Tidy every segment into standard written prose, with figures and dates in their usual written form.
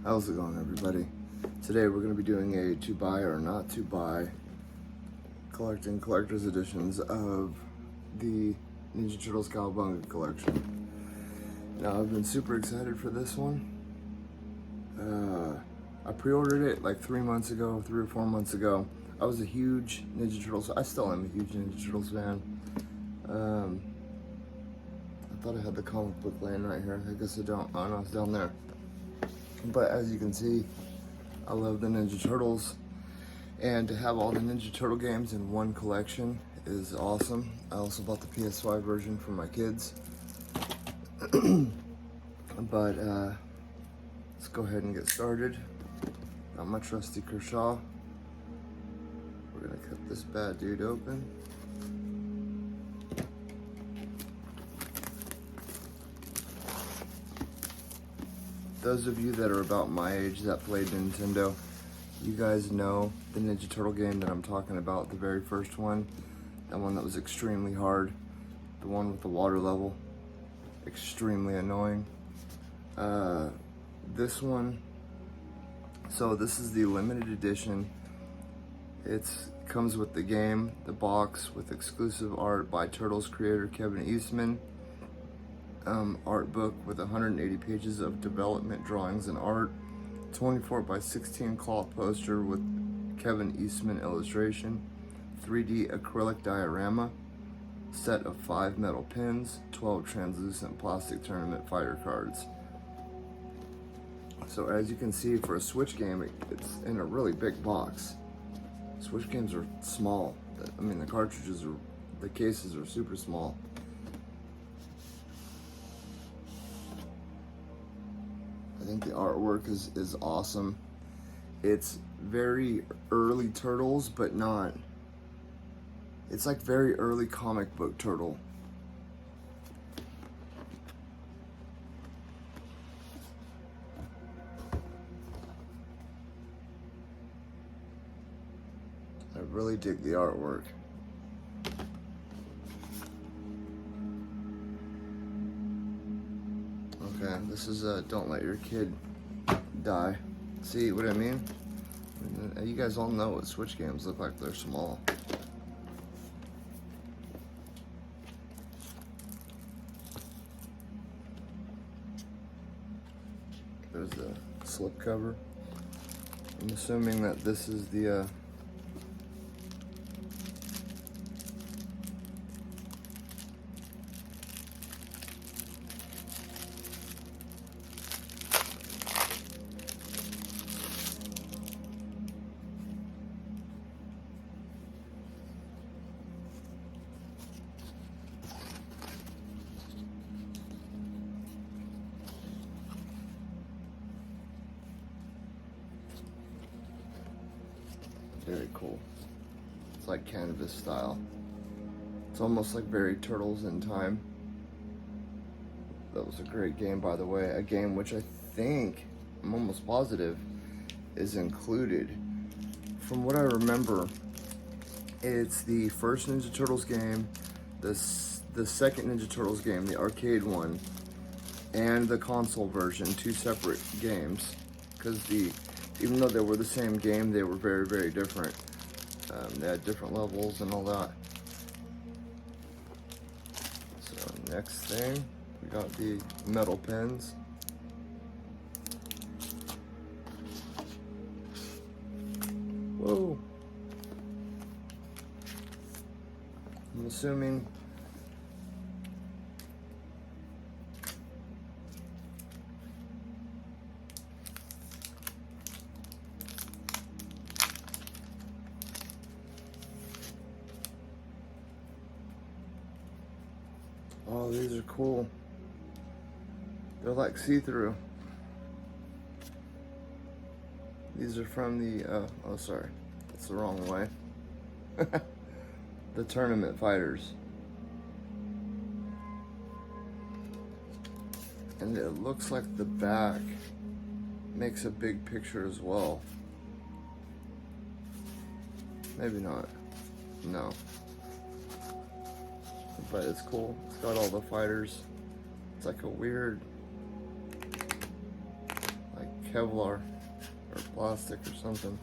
How's it going, everybody? Today we're going to be doing a to buy or not to buy collecting collector's editions of the Ninja Turtles Cowabunga collection. Now, I've been super excited for this one. I pre-ordered it like 3 or 4 months ago. I was a huge Ninja Turtles, I still am a huge Ninja Turtles fan. I thought I had the comic book laying right here. I guess I don't. Oh no, it's down there. But as you can see, I love the Ninja Turtles, and to have all the Ninja Turtle games in one collection is awesome. I also bought the PS5 version for my kids. But let's go ahead and get started. Got my trusty Kershaw. We're gonna cut this bad dude open. Those of you that are about my age that played Nintendo, you guys know the Ninja Turtle game that I'm talking about, the very first one. That one that was extremely hard. The one with the water level. Extremely annoying. This one, so this is the limited edition. It comes with the game, the box with exclusive art by Turtles creator Kevin Eastman. Art book with 180 pages of development drawings and art, 24 by 16 cloth poster with Kevin Eastman illustration, 3D acrylic diorama, set of 5 metal pins, 12 translucent plastic tournament fighter cards. So as you can see, for a Switch game, it's in a really big box. Switch games are small. I mean, the cases are super small. I think the artwork is awesome. It's very early Turtles, but not. It's like very early comic book Turtle. I really dig the artwork. Okay, this is Don't Let Your Kid Die. See what I mean? You guys all know what Switch games look like. They're small. There's the slip cover. I'm assuming that this is the very cool. It's like canvas style. It's almost like very Turtles in Time. That was a great game, by the way. A game which I think, I'm almost positive, is included. From what I remember, it's the first Ninja Turtles game, the second Ninja Turtles game, the arcade one, and the console version, 2 separate games. Because even though they were the same game, they were very, very different. They had different levels and all that. So next thing, we got the metal pins. Whoa. I'm assuming oh, these are cool. They're like see-through. These are from the, oh sorry, that's the wrong way. The tournament fighters. And it looks like the back makes a big picture as well. Maybe not. No. But it's cool. It's got all the fighters. It's like a weird, like, Kevlar or plastic or something.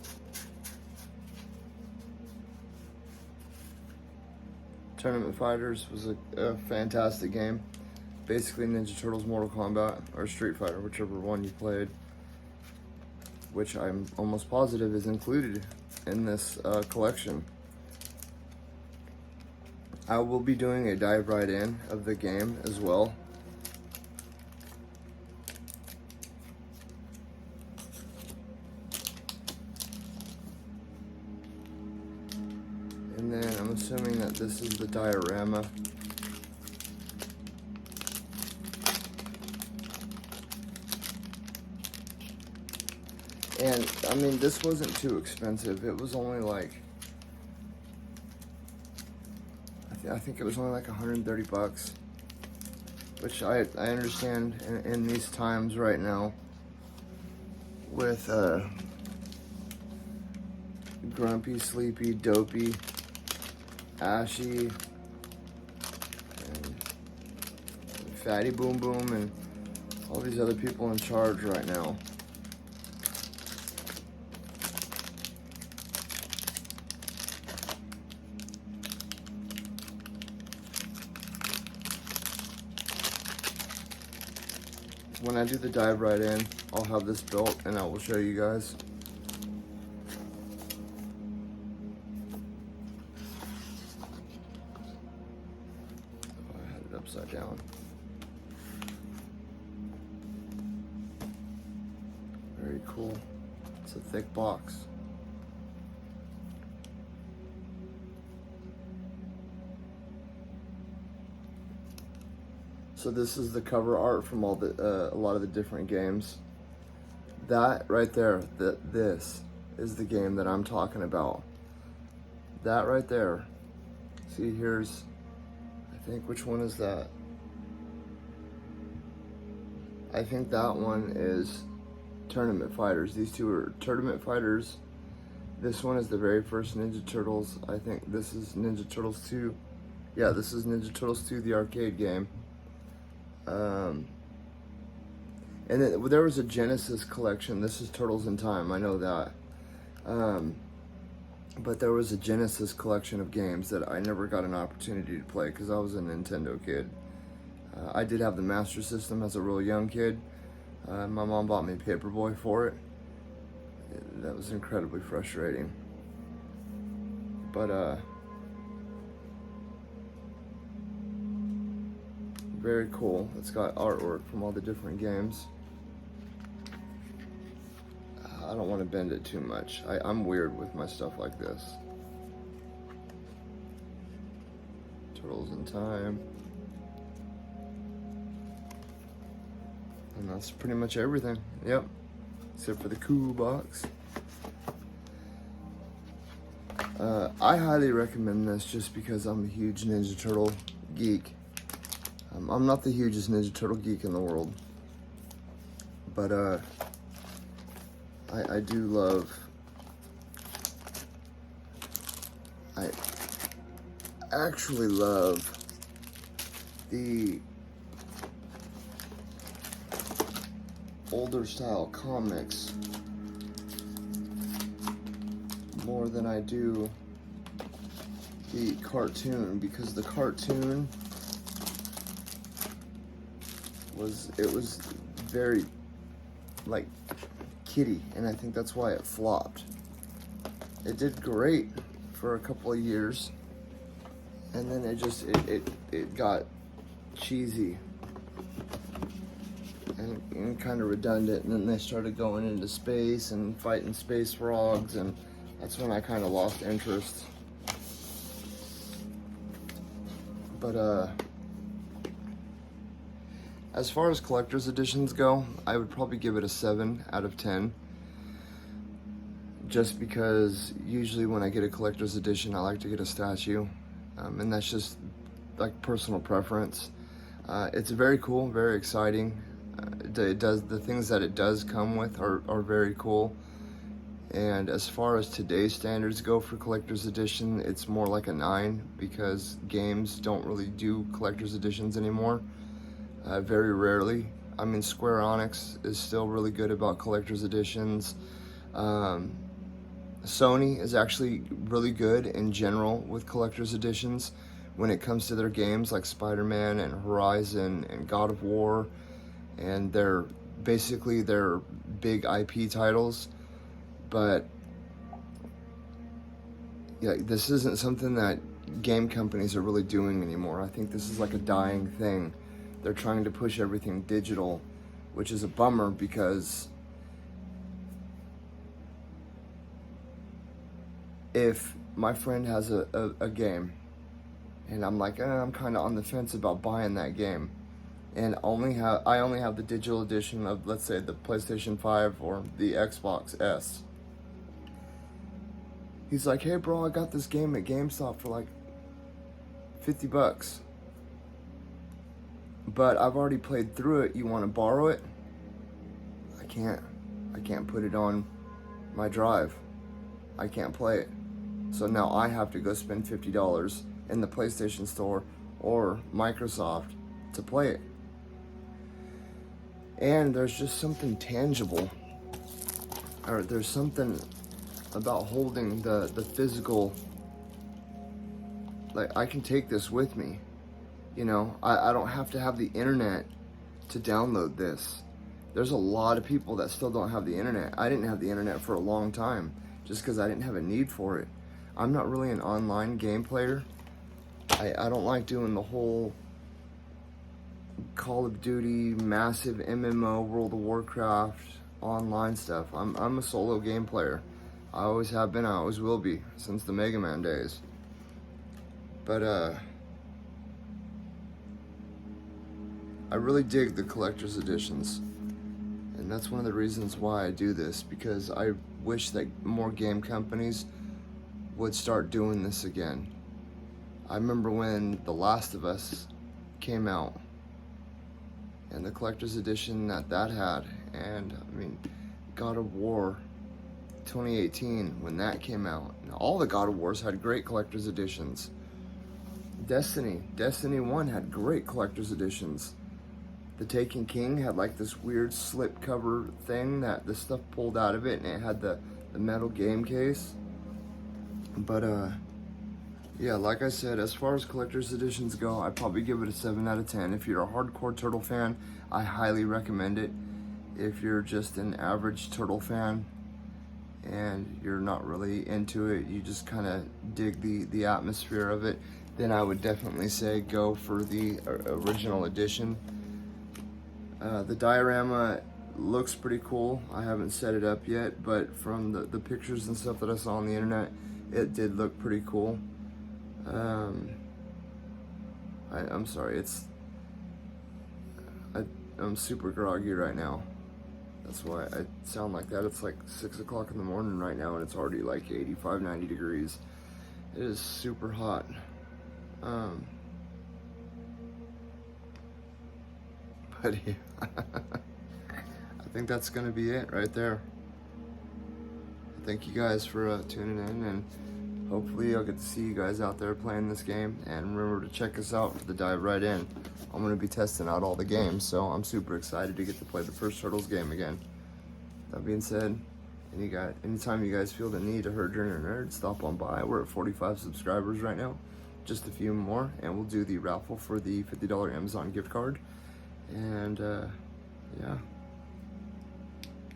Tournament Fighters was a fantastic game. Basically Ninja Turtles Mortal Kombat, or Street Fighter, whichever one you played, which I'm almost positive is included in this collection. I will be doing a dive right in of the game as well. And then I'm assuming that this is the diorama. And I mean, this wasn't too expensive. It was only like, I think it was only like 130 bucks, which I understand in these times right now with Grumpy, Sleepy, Dopey, Ashy, and Fatty Boom Boom, and all these other people in charge right now. When I do the dive right in, I'll have this built and I will show you guys. Oh, I had it upside down. Very cool. It's a thick box. So this is the cover art from all the a lot of the different games. That right there, this is the game that I'm talking about. That right there. See, here's, I think, which one is that? I think that one is Tournament Fighters. These two are Tournament Fighters. This one is the very first Ninja Turtles. I think this is Ninja Turtles 2. Yeah, this is Ninja Turtles 2, the arcade game. And then there was a Genesis collection. This is Turtles in Time, I know that. But there was a Genesis collection of games that I never got an opportunity to play because I was a Nintendo kid. I did have the Master System as a real young kid. My mom bought me Paperboy for it. That was incredibly frustrating. But, very cool. It's got artwork from all the different games. I don't want to bend it too much. I'm weird with my stuff like this. Turtles in Time. And that's pretty much everything. Yep. Except for the cool box. I highly recommend this just because I'm a huge Ninja Turtle geek. I'm not the hugest Ninja Turtle geek in the world, but I do love, I actually love the older style comics more than I do the cartoon, because the cartoon was very like kiddie, and I think that's why it flopped. It did great for a couple of years, and then it got cheesy and kind of redundant, and then they started going into space and fighting space frogs, and that's when I kind of lost interest. But as far as collector's editions go, I would probably give it a 7 out of 10. Just because usually when I get a collector's edition, I like to get a statue. And that's just like personal preference. It's very cool, very exciting. The things that it does come with are very cool. And as far as today's standards go for collector's edition, it's more like a 9, because games don't really do collector's editions anymore. Very rarely. I mean, Square Enix is still really good about collector's editions. Sony is actually really good in general with collector's editions when it comes to their games like Spider-Man and Horizon and God of War, and they're basically their big IP titles. But yeah, this isn't something that game companies are really doing anymore. I think this is like a dying thing. They're trying to push everything digital, which is a bummer because if my friend has a game and I'm like, I'm kind of on the fence about buying that game, and I only have the digital edition of, let's say, the PlayStation 5 or the Xbox S. He's like, hey bro, I got this game at GameStop for like $50, but I've already played through it. You want to borrow it? I can't put it on my drive. I can't play it. So now I have to go spend $50 in the PlayStation Store or Microsoft to play it. And there's just something tangible, or there's something about holding the physical, like I can take this with me. You know, I don't have to have the internet to download this. There's a lot of people that still don't have the internet. I didn't have the internet for a long time just because I didn't have a need for it. I'm not really an online game player. I don't like doing the whole Call of Duty, massive MMO, World of Warcraft, online stuff. I'm a solo game player. I always have been, I always will be, since the Mega Man days. But, I really dig the collector's editions. And that's one of the reasons why I do this, because I wish that more game companies would start doing this again. I remember when The Last of Us came out, and the collector's edition that had, and I mean, God of War 2018, when that came out, and all the God of Wars had great collector's editions. Destiny 1 had great collector's editions. The Taken King had like this weird slip cover thing that the stuff pulled out of it, and it had the metal game case. But yeah, like I said, as far as collector's editions go, I'd probably give it a 7 out of 10. If you're a hardcore Turtle fan, I highly recommend it. If you're just an average Turtle fan and you're not really into it, you just kind of dig the atmosphere of it, then I would definitely say go for the original edition. The diorama looks pretty cool. I haven't set it up yet, but from the pictures and stuff that I saw on the internet, it did look pretty cool. I'm sorry, I'm super groggy right now. That's why I sound like that. It's like 6 o'clock in the morning right now, and it's already like 85, 90 degrees. It is super hot. But yeah, I think that's gonna be it right there. Thank you guys for tuning in, and hopefully I'll get to see you guys out there playing this game. And remember to check us out for the dive right in. I'm gonna be testing out all the games, so I'm super excited to get to play the first Turtles game again. That being said, anytime you guys feel the need to herd your inner nerd, stop on by. We're at 45 subscribers right now, just a few more, and we'll do the raffle for the $50 Amazon gift card. And yeah.